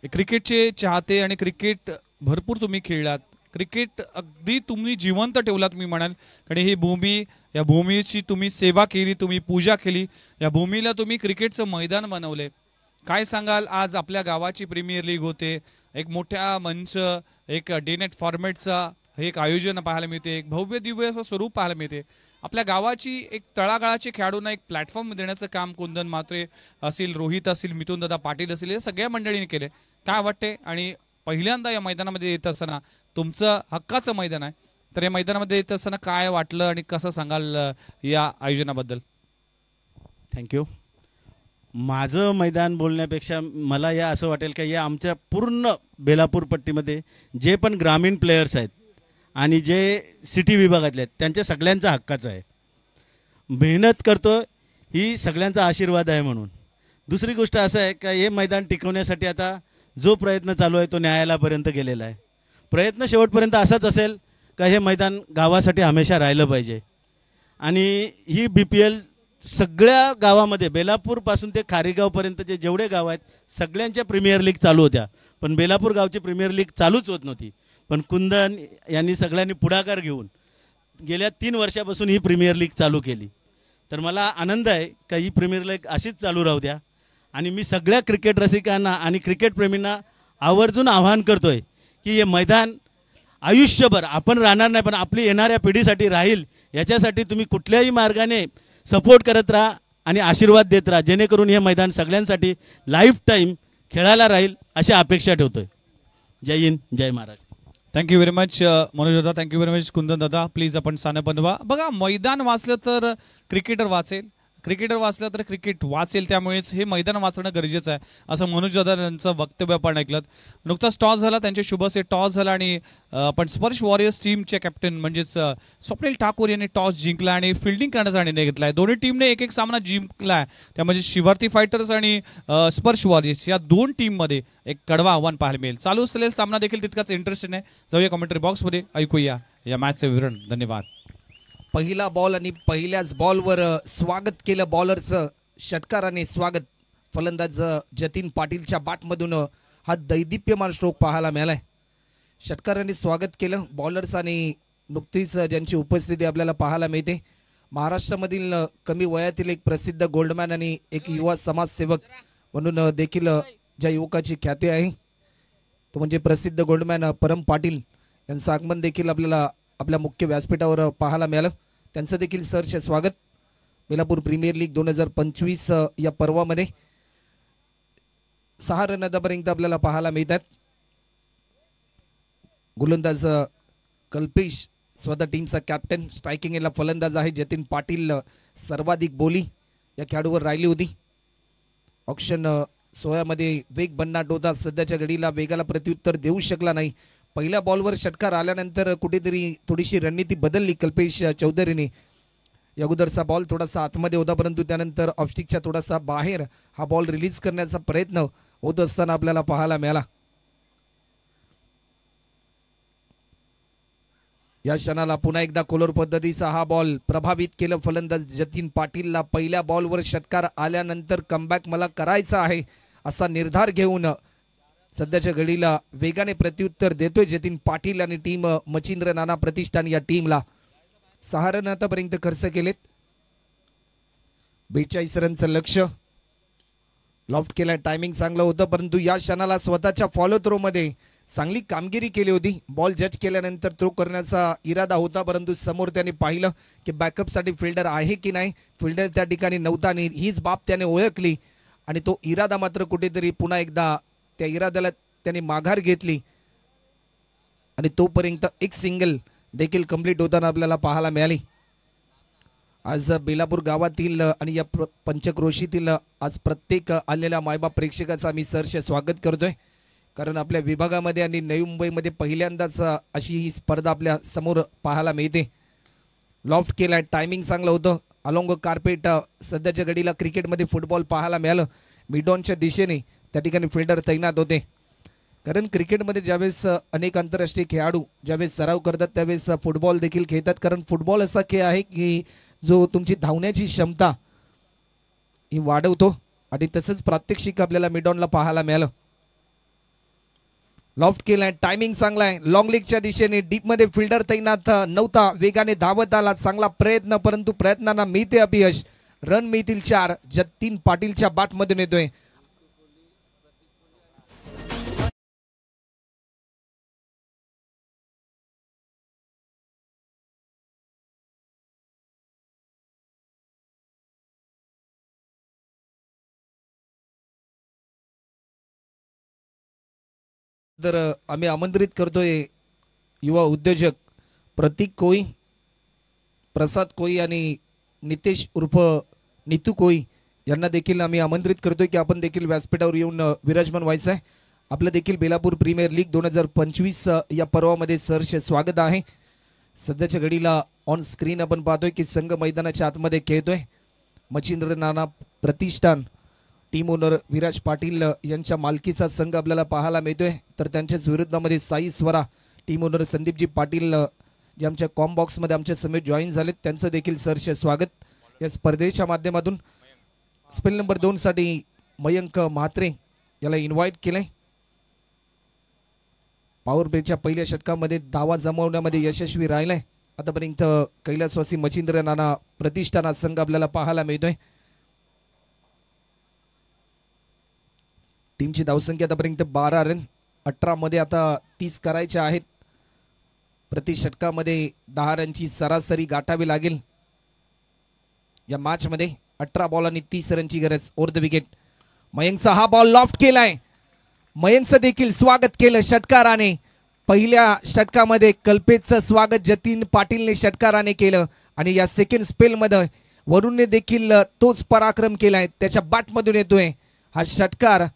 Speaker 1: क्रिकेटचे चाहते आणि क्रिकेट भरपूर तुम्ही खेळलात. क्रिकेट अगदी तुम्ही जिवंत ठेवलात मी म्हणाल, कारण ही भूमी, या भूमीची तुम्ही सेवा केली, तुम्ही पूजा केली, या भूमीला तुम्ही क्रिकेटचं मैदान बनवले. काय सांगाल? आज आपल्या गावाची प्रीमियर लीग होते, एक मोठ्या मंच, एक डे नाईट फॉर्मॅटचा एक आयोजन पाहायला मिळते, एक भव्य दिव्य असं स्वरूप पाहायला मिळते. आपल्या गावाची एक तळागाळाचे खेळाडूंना एक प्लॅटफॉर्म देण्याचं काम कुंदन म्हात्रे असेल, रोहित असेल, मिथुन दादा पाटील असेल, या सगळ्या मंडळींनी केले. काय वाटते? आणि पहिल्यांदा या मैदानामध्ये येत असताना तुमचं हक्काचं मैदान आहे, तर या मैदानामध्ये येत असताना काय वाटलं आणि कसं सांगाल या आयोजनाबद्दल?
Speaker 6: थँक्यू. माझं मैदान बोलण्यापेक्षा मला या असं वाटेल का या आमच्या पूर्ण बेलापूर पट्टीमध्ये जे पण ग्रामीण प्लेयर्स आहेत आणि जे सिटी विभागातले आहेत त्यांच्या सगळ्यांचा हक्काचं आहे. मेहनत करतो ही सगळ्यांचा आशीर्वाद आहे म्हणून. दुसरी गोष्ट असं आहे का हे मैदान टिकवण्यासाठी आता जो प्रयत्न चालू आहे तो न्यायालयापर्यंत गेलेला आहे. प्रयत्न शेवटपर्यंत असाच असेल का हे मैदान गावासाठी हमेशा राहिलं पाहिजे. आणि ही BPL सगळ्या गावामध्ये बेलापूरपासून ते खारीगावपर्यंतचे जेवढे गाव आहेत सगळ्यांच्या प्रीमियर लीग चालू होत्या, पण बेलापूर गावची प्रीमियर लीग चालूच होत नव्हती. पण कुंदन यांनी सगळ्यांनी पुढाकार घेऊन गेल्या 3 वर्षापासून ही प्रीमियर लीग चालू केली. तर मला आनंद आहे का ही प्रीमियर लीग अशीच चालू राहू द्या. आणि मी सगळ्या क्रिकेट रसिकांना आणि क्रिकेट प्रेमींना आवर्जून आवाहन करतो आहे की हे मैदान आयुष्यभर आपण राहणार नाही पण आपली येणाऱ्या पिढीसाठी राहील, याच्यासाठी तुम्ही कुठल्याही मार्गाने सपोर्ट करत राहा आणि आशीर्वाद देत राहा, जेणेकरून हे मैदान सगळ्यांसाठी लाईफ टाईम खेळायला राहील अशी अपेक्षा ठेवतो आहे. जय हिंद, जय Maharashtra.
Speaker 1: Thank you very much Manoj दादा, थँक्यू व्हेरी मच कुंदन दादा. प्लीज आपण स्थान बनवा. बघा, मैदान वाचलं तर क्रिकेटर वाचेल, क्रिकेटर वाचलं तर क्रिकेट वाचेल, त्यामुळेच हे मैदान वाचणं गरजेचं आहे असं मनोज दादा यांचं वक्तव्य आपण ऐकलं. नुकताच टॉस झाला, त्यांचे शुभसे टॉस झाला आणि आपण स्पर्श वॉरियर्स टीमचे कॅप्टन म्हणजेच स्वप्नील ठाकूर यांनी टॉस जिंकला आणि फिल्डिंग करण्याचा निर्णय घेतला आहे. दोन्ही टीमने एक सामना जिंकला आहे, त्यामध्ये शिवार्थी फायटर्स आणि स्पर्श वॉरियर्स या 2 टीममध्ये एक कडवा आव्हान पाहायला मिळेल. चालू असलेला सामना देखील तितकाच इंटरेस्टिंग आहे. जाऊया कमेंटरी बॉक्समध्ये, ऐकूया या मॅचचे विवरण. धन्यवाद.
Speaker 3: पहिला बॉल आणि पहिल्याच बॉलवर स्वागत केलं बॉलरचं, षटकाराने स्वागत. फलंदाज जतीन पाटीलच्या बॅटमधून हा दैदिप्यमान स्ट्रोक पाहायला मिळालाय. षटकाराने स्वागत केलं बॉलर्स आणि नुकतीच ज्यांची उपस्थिती आपल्याला पाहायला मिळते, महाराष्ट्रामधील कमी वयातील एक प्रसिद्ध गोल्डमॅन आणि एक युवा समाजसेवक म्हणून देखील ज्या युवकाची ख्याती आहे तो म्हणजे प्रसिद्ध गोल्डमॅन परम पाटील यांचं आगमन देखील आपल्याला आपल्या मुख्य व्यासपीठावर पाहायला मिळालं. त्यांचं देखील सहर्ष स्वागत. बेलापूर प्रीमियर लीग 2025 या पर्वामध्ये 6 रन आतापर्यंत आपल्याला पाहायला मिळतात. गोलंदाज कल्पेश स्वतः टीमचा कॅप्टन, स्ट्रायकिंगला फलंदाज आहे जतीन पाटील. सर्वाधिक बोली या खेळाडूवर राहिली होती. ऑक्शन 16 मध्ये वेग भन्नाट होता, सध्याच्या घडीला वेगाला प्रत्युत्तर देऊ शकला नाही. पहिल्या बॉलवर षटकार आल्यानंतर कुठेतरी थोडीशी रणनीती बदलली कल्पेश चौधरीने. अगोदरचा बॉल थोडासा आतमध्ये होता, परंतु त्यानंतर ऑफस्टिकच्या थोडासा बाहेर हा बॉल रिलीज करण्याचा प्रयत्न होत असताना आपल्याला पाहायला मिळाला. या क्षणाला पुन्हा एकदा कोलर पद्धतीचा हा बॉल प्रभावित केलं फलंदाज जतीन पाटीलला. पहिल्या बॉलवर षटकार आल्यानंतर कमबॅक मला करायचा आहे असा निर्धार घेऊन सध्याच्या घडीला वेगाने प्रत्युत्तर देतोय जतीन पाटील आणि टीम मचिंद्र नाना प्रतिष्ठान या टीमला. 6 रन आतापर्यंत खर्च केलेत. 42 रनचं लक्ष लॉफ्ट केलाय. टायमिंग चांगलं होतं, परंतु या क्षणाला स्वतःच्या फॉलो थ्रो मध्ये चांगली कामगिरी केली होती. बॉल जज केल्यानंतर थ्रो करण्याचा इरादा होता, परंतु समोर त्याने पाहिलं की बॅकअपसाठी फिल्डर आहे की नाही. फिल्डर त्या ठिकाणी नव्हता आणि हीच बाब त्याने ओळखली आणि तो इरादा मात्र कुठेतरी पुन्हा एकदा त्या इराद्याला त्याने माघार घेतली आणि तोपर्यंत एक सिंगल देखील कंप्लीट होताना आपल्याला पाहायला मिळाली. आज बेलापूर गावातील आणि या पंचक्रोशीतील आज प्रत्येक आलेल्या मायबाप प्रेक्षकाचा मी सहर्ष स्वागत करतोय, कारण आपल्या विभागामध्ये आणि नवी मुंबईमध्ये पहिल्यांदाच अशी ही स्पर्धा आपल्या समोर पाहायला मिळते. लॉफ्ट केलाय, टायमिंग चांगलं होतं. अलोंग कार्पेट सध्याच्या घडीला क्रिकेटमध्ये फुटबॉल पाहायला मिळालं. मिडॉनच्या दिशेने त्या ठिकाणी फिल्डर तैनात होते, कारण क्रिकेटमध्ये ज्यावेळेस अनेक आंतरराष्ट्रीय खेळाडू ज्यावेळेस सराव करतात त्यावेळेस फुटबॉल देखील खेळतात, कारण फुटबॉल असा खेळ आहे की जो तुमची धावण्याची क्षमता ही वाढवतो आणि तसंच प्रात्यक्षिक आपल्याला मिडॉनला पाहायला मिळालं. लॉफ्ट केलाय, टायमिंग चांगला आहे. लॉंग लेगच्या दिशेने डीपमध्ये फिल्डर तैनात नव्हता, वेगाने धावत आला. चांगला प्रयत्न, परंतु प्रयत्नांना मिळते अपयश. रन मिळतील 4. जतीन पाटीलच्या बॅटमधून येतोय. तर आम्ही आमंत्रित करतोय युवा उद्योजक प्रतीक कोई, प्रसाद कोई आणि नितेश उर्फ नितू कोई यांना देखील आम्ही आमंत्रित करतोय की आपण देखील व्यासपीठावर येऊन विराजमान व्हायचं आहे. आपलं देखील बेलापूर प्रीमियर लीग 2025 या पर्वामध्ये सहर्ष स्वागत आहे. सध्याच्या घडीला ऑन स्क्रीन आपण पाहतोय की संघ मैदानाच्या आतमध्ये खेळतोय. मच्छिंद्र नाना प्रतिष्ठान टीम ओनर विराज पाटील यांच्या मालकीचा संघ आपल्याला पाहायला मिळतोय. तर त्यांच्याच विरुद्धामध्ये साई स्वरा टीम ओनर संदीपजी पाटील जे आमच्या कॉम बॉक्समध्ये आमच्या समेत जॉईन झालेत त्यांचं देखील सहर्ष स्वागत. या स्पर्धेच्या माध्यमातून स्पेल नंबर 2 साठी मयंक म्हात्रे याला इन्व्हाइट केलंय. पॉवर प्लेच्या पहिल्या षटकामध्ये दावा जमवण्यामध्ये यशस्वी राहिलाय. आतापर्यंत कैलासवासी मच्छिंद्र नाना प्रतिष्ठान संघ आपल्याला पाहायला मिळतोय. टीमची धावसंख्या आतापर्यंत 12 रन, 18 मध्ये आता 30 करायच्या आहेत. प्रति षटकामध्ये 10 रनची सरासरी गाठावी लागेल. या मॅच मध्ये 18 बॉल आणि 30 रनची गरज. ओव्हर द विकेट मयंकचा हा बॉल लॉफ्ट केलाय. मयंकचं देखील स्वागत केलं षटकाराने. पहिल्या षटकामध्ये कल्पेचं स्वागत जतीन पाटीलने षटकाराने केलं आणि या सेकंड स्पेल मध्ये वरुणने देखील तोच पराक्रम केलाय. त्याच्या बॅटमधून येतोय हा षटकार.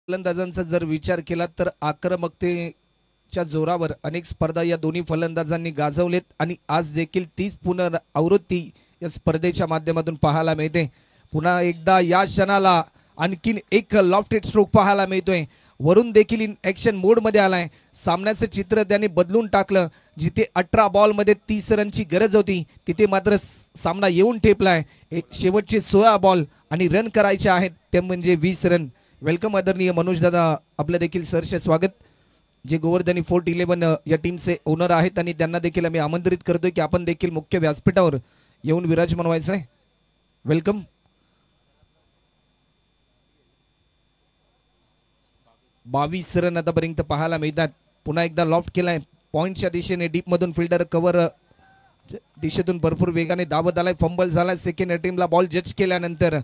Speaker 3: फलंदाजांचा जर विचार केला तर आक्रमकतेच्या जोरावर अनेक स्पर्धा या दोन्ही फलंदाजांनी गाजवलेत आणि आज देखील तीच पुनरावृत्ती या स्पर्धेच्या माध्यमातून पाहायला मिळते. पुन्हा एकदा या क्षणाला आणखीन एक लॉफ्टेड स्ट्रोक पाहायला मिळतोय. वरुण देखील इन ॲक्शन मोडमध्ये आलाय. सामन्याचं चित्र त्याने बदलून टाकलं. जिथे 18 बॉलमध्ये 30 रनची गरज होती तिथे मात्र सामना येऊन ठेपलाय. शेवटचे 16 बॉल आणि रन करायचे आहेत ते म्हणजे 20 रन. वेलकम आदरणीय मनोज दादा, आपलं देखील सहर्ष स्वागत. जे गोवर्धनी 411 या टीमचे ओनर आहेत आणि त्यांना देखील आम्ही आमंत्रित करतोय की आपण देखील मुख्य व्यासपीठावर येऊन विराजमान व्हायचं आहे. वेलकम. 22 रन आतापर्यंत पाहायला मिळतात. पुन्हा एकदा लॉफ्ट केलाय पॉइंटच्या दिशेने. डीप मधून फिल्डर कव्हर दिशेतून भरपूर वेगाने धावत आलाय. फंबल झालाय. सेकंड अटेम्प्टला बॉल जज केल्यानंतर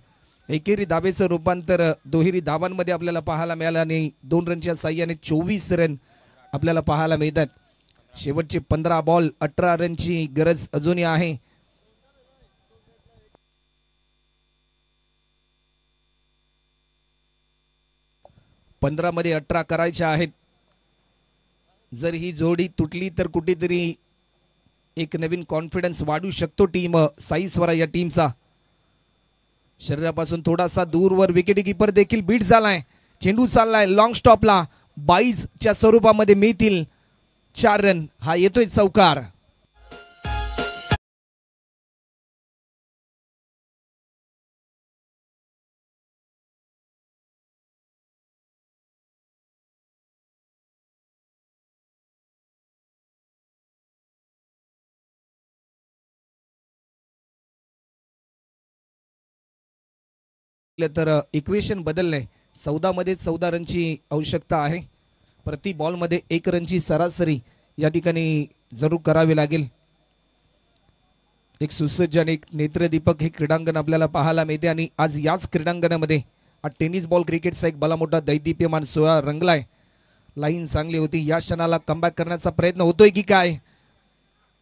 Speaker 3: एकेरी धावेचं रूपांतर दुहेरी धावांमध्ये आपल्याला पाहायला मिळालं आणि 2 रनच्या साह्याने 24 रन आपल्याला पाहायला मिळतात. शेवटचे 15 बॉल 18 रनची गरज अजूनही आहे. मध्ये 18 करायच्या आहेत. जर ही जोडी तुटली तर कुठेतरी एक नवीन कॉन्फिडन्स वाढू शकतो टीम साई स्वरा या टीमचा. शरीरापासून थोडासा दूरवर विकेट कीपर देखील बीट झालाय. चेंडू चाललाय लॉंग स्टॉपला. 22 च्या स्वरूपामध्ये मिळतील 4 रन. हा येतोय चौकार. तर इक्वेशन बदललंय. 14 मध्ये 14 रनची आवश्यकता आहे. प्रति बॉल मध्ये 1 रनची सरासरी या ठिकाणी जरूर करावी लागेल. एक सुसज्ज आणि एक नेत्रदीपक हे क्रीडांगण आपल्याला पाहायला मिळते आणि आज याच क्रीडांगणामध्ये हा टेनिस बॉल क्रिकेटचा एक भलामोठा दैदिप्यमान सोहळा रंगलाय. लाईन चांगली होती. या क्षणाला कमबॅक करण्याचा प्रयत्न होतोय की काय,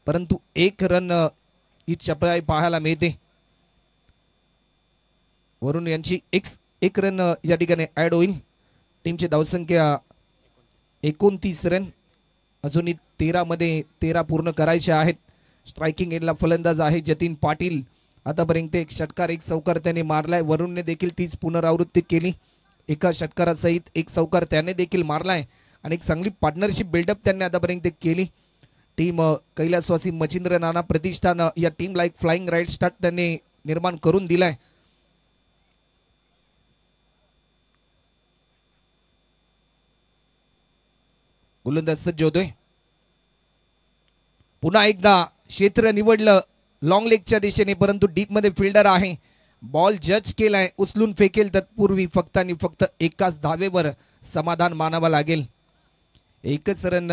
Speaker 3: परंतु 1 रन ही चपळाई पाहायला मिळते. वरुण यांची एक रन या ठिकाणी ऍड होईल. टीमची धावसंख्या 29 रन. अजूनही 13 मध्ये 13 पूर्ण करायचे आहेत. स्ट्रायकिंग एंडला फलंदाज आहे जतीन पाटील. आतापर्यंत 1 षटकार 1 चौकार त्याने मारलाय. वरुणने देखील तीच पुनरावृत्ती केली. एका षटकारासहित 1 चौकार त्याने देखील मारलाय आणि एक चांगली पार्टनरशिप बिल्डअप त्यांनी आतापर्यंत केली. टीम कैलासवासी मच्छिंद्र नाना प्रतिष्ठान या टीमला एक फ्लाइंग राईट स्टार्ट त्यांनी निर्माण करून दिलाय. गोलंदाज सज्ज होतोय. पुन्हा एकदा क्षेत्र निवडलं लॉंग लेगच्या दिशेने, परंतु डीप मध्ये फिल्डर आहे. बॉल जज केलाय. उचलून फेकेल तत्पूर्वी फक्त आणि फक्त एकाच धावेवर समाधान मानावं लागेल. 1च रन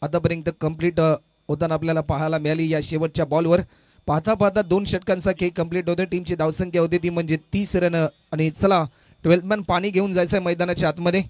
Speaker 3: आतापर्यंत कंप्लीट होताना आपल्याला पाहायला मिळाली. या शेवटच्या बॉलवर पाहता पाहता 2 षटकांचा खेळ कंप्लीट होते. टीमची धावसंख्या होती ती म्हणजे 30 रन. आणि चला 12th मॅन पाणी घेऊन जायचं मैदानाच्या आतमध्ये.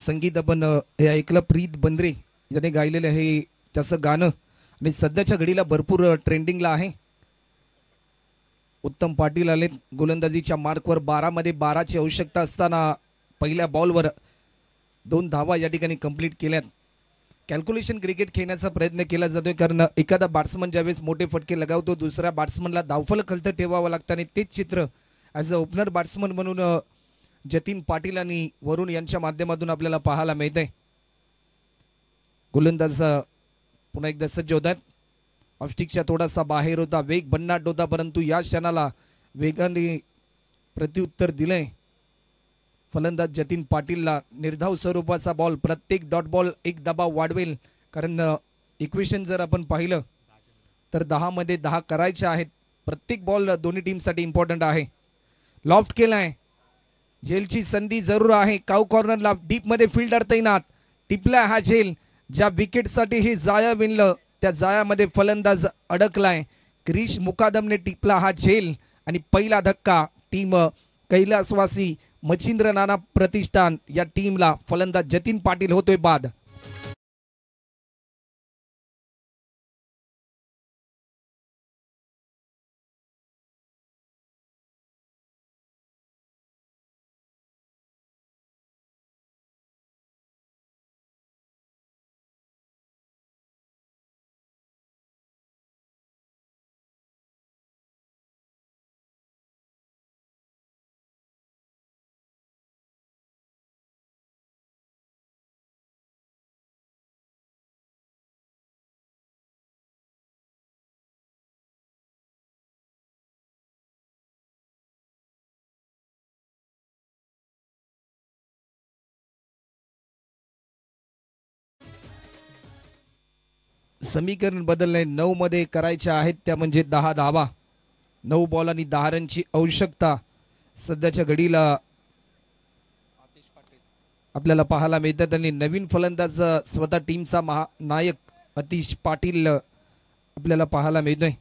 Speaker 3: संगीत आपण हे ऐकलं प्रीत बंद्रे याने गायलेलं हे त्याचं गाणं आणि सध्याच्या घडीला भरपूर ट्रेंडिंगला आहे. उत्तम पाटील आले गोलंदाजीच्या मार्कवर 12 मध्ये 12ची आवश्यकता असताना पहिल्या बॉलवर 2 धावा या ठिकाणी कंप्लीट केल्यात. कॅल्क्युलेशन क्रिकेट खेळण्याचा प्रयत्न केला जातोय कारण एखादा बॅट्समन ज्यावेळेस मोठे फटके लगावतो दुसऱ्या बॅट्समनला धावफलक खालतं ठेवावं लागतं आणि तेच चित्र ॲज अ ओपनर बॅट्समन म्हणून जतीन पाटील आणि वरुण यांच्या माध्यमातून आपल्याला पाहायला मिळतंय. गोलंदाज पुन्हा एकदा सज्ज होत आहेत. ऑफस्टिकच्या थोडासा बाहेर होता, वेग भन्नाट होता, परंतु या क्षणाला वेगाने प्रत्युत्तर दिलंय. फलंदाज जतीन पाटीलला निर्धाव स्वरूपाचा बॉल, प्रत्येक डॉट बॉल एक दबाव वाढवेल कारण इक्वेशन जर आपण पाहिलं तर 10 मध्ये 10 करायचे आहेत. प्रत्येक बॉल दोन्ही टीमसाठी इम्पॉर्टंट आहे. लॉफ्ट केलाय, झेलची संधी जरूर आहे. काऊ कॉर्नरला डीप मध्ये फिल्डर तैनात, टिपला हा झेल. ज्या विकेटसाठी हे जाया विणलं त्या जायामध्ये फलंदाज अडकलाय. क्रिश मुकादमने टिपला हा झेल आणि पहिला धक्का टीम कैलासवासी मच्छिंद्र नाना प्रतिष्ठान या टीमला फलंदाज जतीन पाटील होतोय बाद. समीकरण बदलणे 9 मध्ये करायचे आहेत त्या म्हणजे 10 धावा. 9 बॉल आणि 10 रनची आवश्यकता सध्याच्या घडीला आपल्याला पाहायला मिळतात. आणि नवीन फलंदाज स्वतः टीमचा महानायक आतिश पाटील आपल्याला पाहायला मिळतोय.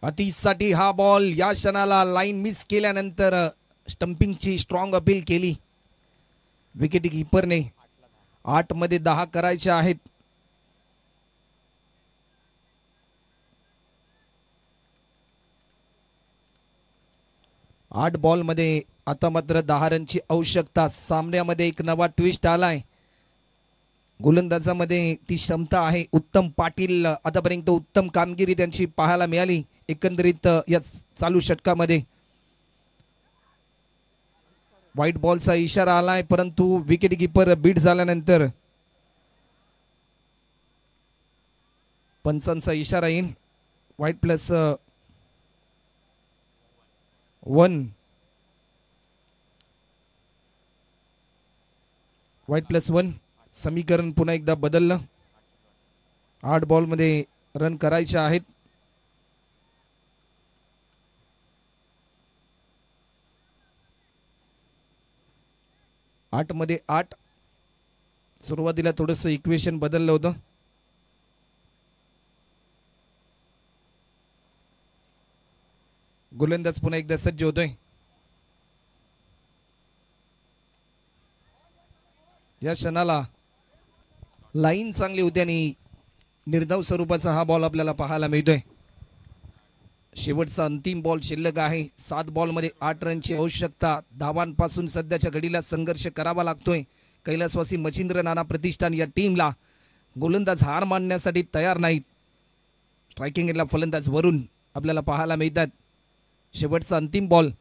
Speaker 3: आतिशसाठी हा बॉल, या क्षणाला लाईन मिस केल्यानंतर स्टंपिंगची स्ट्रॉंग अपील केली विकेट कीपरने. 8 मध्ये 10 करायचे आहेत. आठ बॉल मध्ये आता मात्र 10 रनची आवश्यकता. सामन्यामध्ये एक नवा ट्विस्ट आलाय. गोलंदाजामध्ये ती क्षमता आहे. उत्तम पाटील आतापर्यंत उत्तम कामगिरी त्यांची पाहायला मिळाली. एकंदरीत या चालू षटकामध्ये. व्हाईट बॉलचा इशारा आलाय, परंतु विकेट किपर बीट झाल्यानंतर पंचांचा इशारा येईल. व्हाईट प्लस 1, व्हाईट प्लस 1 समीकरण पुन्हा एकदा बदललं. 8 बॉलमध्ये रन करायचे आहेत. आठ मध्ये 8. सुरुवातीला थोडंसं इक्वेशन बदललं होतं. गोलंदाज पुन्हा एकदा सज्ज होतोय. या क्षणाला लाईन चांगली होती आणि निर्धाव स्वरूपाचा हा बॉल आपल्याला पाहायला मिळतोय. शेवटचा अंतिम बॉल शिल्लक आहे. 7 बॉलमध्ये 8 रनची आवश्यकता. धावांपासून सध्याच्या घडीला संघर्ष करावा लागतोय कैलासवासी मच्छिंद्र नाना प्रतिष्ठान या टीमला. गोलंदाज हार मानण्यासाठी तयार नाहीत. स्ट्रायकिंग एंडला फलंदाज वरून आपल्याला पाहायला मिळतात. शेवटचा अंतिम बॉल.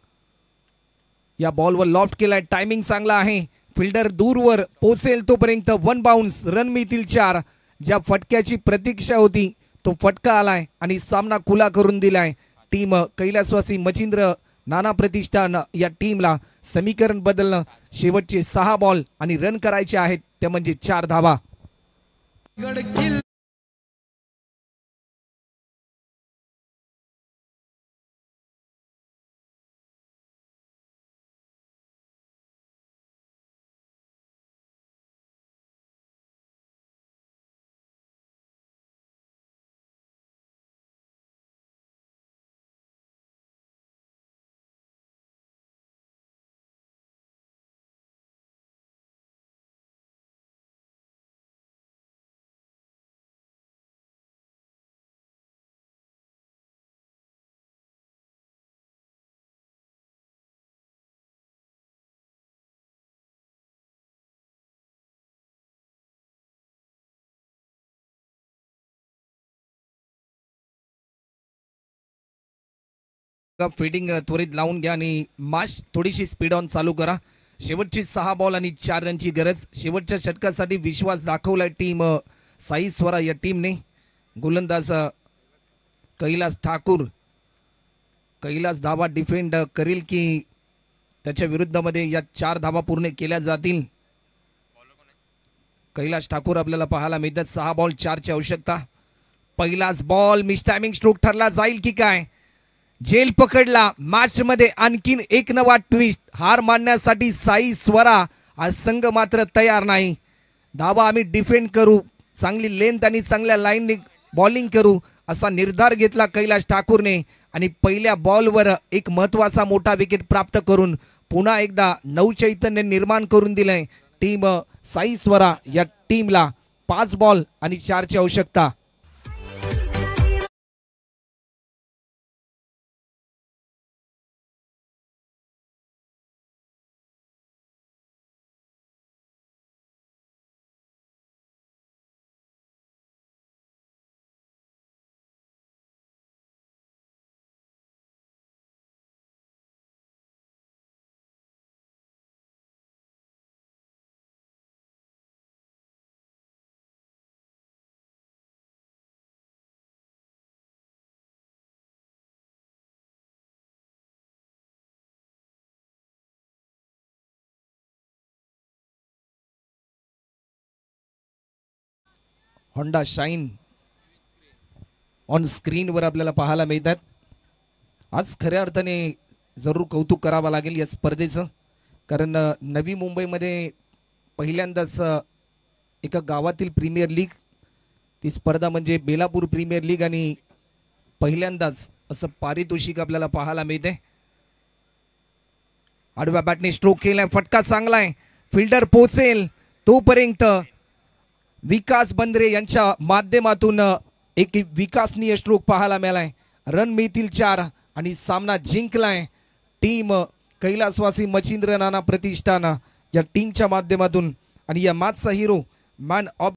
Speaker 3: या बॉलवर लॉफ्ट केलाय. टायमिंग चांगला आहे. फिल्डर दूरवर पोसेल तोपर्यंत 1 बाउन्स. रन मिळतील 4. ज्या फटक्याची प्रतीक्षा होती तो फटका आलाय आणि सामना खुला करून दिलाय टीम कैलासवासी मच्छिंद्र नाना प्रतिष्ठान या टीमला. समीकरण बदलणं. शेवटचे 6 बॉल आणि रन करायचे आहेत ते म्हणजे 4 धावा. फिल्डिंग त्वरित लावून घ्या आणि मॅच थोडीशी स्पीड ऑन चालू करा. शेवटची 6 बॉल आणि 4 रनची गरज. शेवटच्या षटकासाठी विश्वास दाखवलाय टीम साई स्वरा या टीमने. गोलंदाज कैलास ठाकूर. कैलास धावा डिफेंड करील की त्याच्या विरुद्धमध्ये या 4 धावा पूर्ण केल्या जातील. कैलास ठाकूर आपल्याला पाहायला मिळतात. 6 बॉल 4ची आवश्यकता. पहिलाच बॉल मिस टायमिंग स्ट्रोक ठरला जाईल की काय. जेल पकडला. मॅच मध्ये आणखीन एक नवा ट्विस्ट. हार मानण्यासाठी साई स्वरा. आज संघ मात्र तयार नाही. धावा आम्ही डिफेंड करू. चांगली लेंथ आणि चांगल्या लाईनने बॉलिंग करू असा निर्धार घेतला कैलास ठाकूरने आणि पहिल्या बॉलवर एक महत्वाचा मोठा विकेट प्राप्त करून पुन्हा एकदा नवचैतन्य निर्माण करून दिलंय टीम साई स्वरा या टीमला. 5 बॉल आणि 4ची आवश्यकता. होंडा शाईन ऑन स्क्रीनवर आपल्याला पाहायला मिळतात. आज खऱ्या अर्थाने जरूर कौतुक करावं लागेल या स्पर्धेचं. कारण नवी मुंबईमध्ये पहिल्यांदाच एका गावातील प्रीमियर लीग. ती स्पर्धा म्हणजे बेलापूर प्रीमियर लीग आणि पहिल्यांदाच असं पारितोषिक आपल्याला पाहायला मिळते. आडव्या बॅटने स्ट्रोक केलाय. फटका चांगला आहे. फिल्डर पोसेल तोपर्यंत विकास बंद्रे यांच्या माध्यमातून एक विकासनीय स्ट्रोक पाहायला मिळालाय. रन मिळतील 4 आणि सामना जिंकलाय टीम कैलासवासी मच्छिंद्र नाना प्रतिष्ठान या टीमच्या माध्यमातून. आणि या मॅचचा हिरो मॅन ऑफ